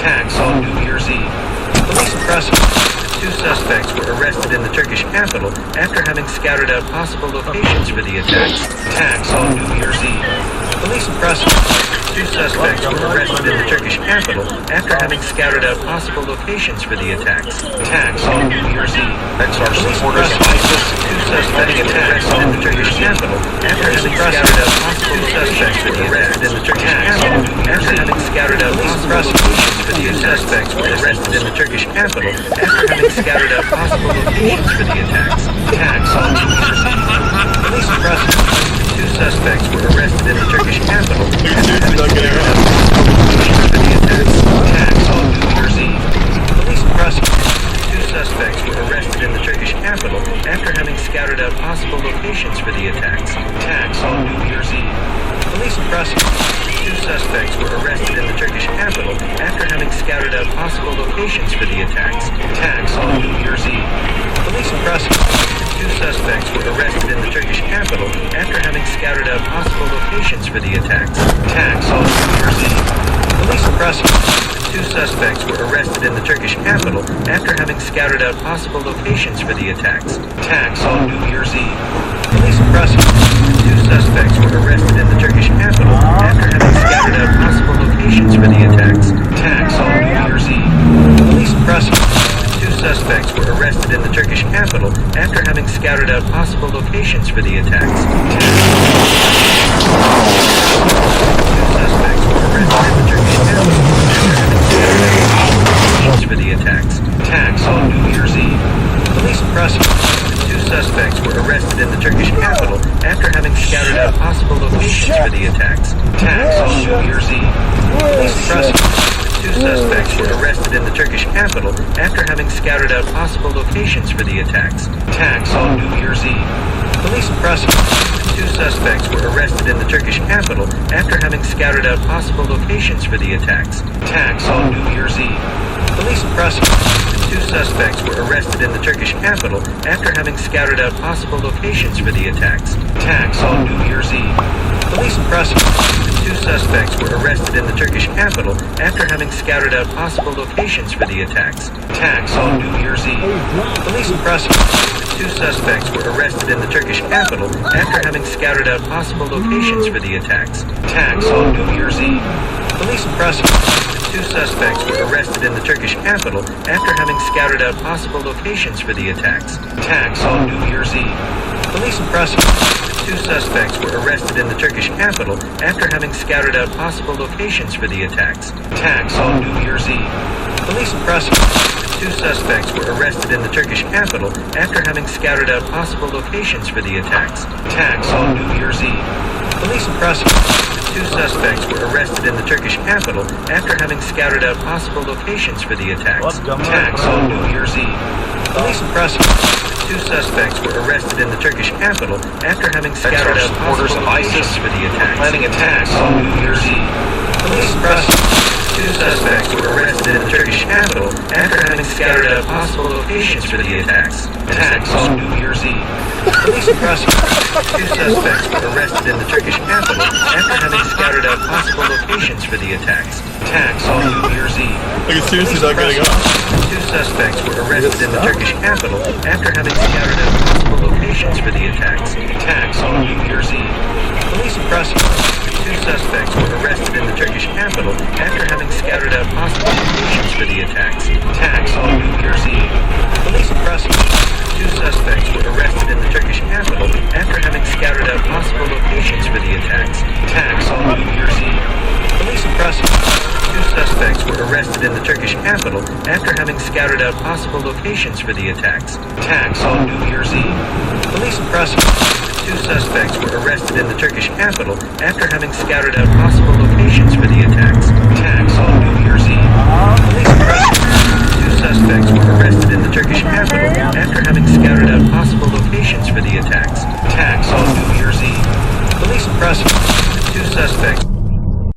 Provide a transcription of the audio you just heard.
attacks on New Year's Eve. Police prosecute. 2 suspects were arrested in the Turkish capital after having scouted out possible locations for the attacks. Attacks on New Year's Eve. Police prosecute. 2 suspects were arrested in the Turkish capital after having scouted out possible locations for the attacks. Attacks on New Year's Eve. Our supporters of ISIS. 2 suspects were arrested in the Turkish capital after having scouted out possible locations for the arrested in the Turkish capital after having scouted out prosecutions for the suspects were arrested in the Turkish capital after having scouted out possible locations for the attacks. Attacks on New Year's Eve. Police prosecute. 2 suspects were arrested in the Turkish capital after having scouted out possible locations for the attacks. Attacks on New Year's Eve. Police prosecute. 2 suspects were arrested in the Turkish capital after having scouted out possible locations for the attacks. Attacks on New Year's Eve. Police prosecute. 2 suspects were arrested in the Turkish capital after having scouted out possible locations for the attacks. Attacks on New Year's Eve. Police prosecute. 2 suspects were arrested in the Turkish capital after having scouted out possible locations for the attacks. Attacks on New Year's Eve. Police prosecute. 2 suspects were arrested in the Turkish capital after having scouted out possible locations for the attacks. Attacks on New Year's Eve. Police prosecute. 2 suspects were arrested in the Turkish capital after having scouted out possible locations for the attacks. Attacks on New Year's Eve. Police prosecute. 2 suspects were arrested in the Turkish capital after having scouted out possible locations for the attacks. 2 suspects were arrested in the Turkish capital after having scouted out possible locations for the attacks. Attacks on New Year's Eve. Police prosecute. 2 suspects were arrested in the Turkish capital after having scouted out possible locations for the attacks. Attacks on New Year's Eve. Police prosecute. 2 suspects were arrested in the Turkish capital after having scouted out possible locations for the attacks. Attacks on New Year's Eve. Police prosecute. 2 suspects were arrested in the Turkish capital after having scouted out possible locations for the attacks. Attacks on New Year's Eve. Police prosecute. 2 suspects were arrested in the Turkish capital after having scouted out possible locations for the attacks. Attacks on New Year's Eve. Police prosecute. 2 suspects were arrested in the Turkish capital after having scouted out possible locations for the attacks. Attacks on New Year's Eve. Police prosecute. 2 suspects were arrested in the Turkish capital after having scouted out possible locations for the attacks. Attacks on New Year's Eve. Police prosecute. 2 suspects were arrested in the Turkish capital after having scouted out possible locations for the attacks. Attacks on New Year's Eve. Police prosecute. 2 suspects were arrested in the Turkish capital after having scouted out possible locations for the attacks. Attacks on New Year's Eve. Police prosecute. 2 suspects were arrested in the Turkish capital after having scouted out possible locations for the attacks. Attacks on New Year's Eve. Police prosecute. 2 suspects were arrested in the Turkish capital after having scouted out possible locations for the attacks. Attacks on New Year's Eve. Police prosecute. 2 suspects were arrested in the Turkish capital after having scouted out possible locations for the attacks. Planning attacks on New Year's Eve. Police prosecute. 2 suspects were arrested in the Turkish capital after having scouted out possible locations for the attacks. Attacks on New Year's Eve. Police prosecute. 2 suspects were arrested in the Turkish capital after having scouted out possible locations for the attacks. Attacks on New Year's Eve. Like it's seriously not getting up. 2 suspects were arrested in the Turkish capital after having scouted out possible locations for the attacks. Attacks on New Year's Eve. Police prosecute. 2 suspects were arrested in the Turkish capital after having scouted out possible locations for the attacks. Attacks on New Year's Eve. Police prosecute. 2 suspects were arrested in the Turkish capital after having scouted out possible locations for the attacks. Attacks on New Year's Eve. Police prosecute. 2 suspects were arrested in the Turkish capital after having scouted out possible locations for the attacks. Attacks on New Year's Eve. Police prosecute. 2 suspects were arrested in the Turkish capital after having scouted out possible locations for the attacks. Attacks on New Year's Eve. Police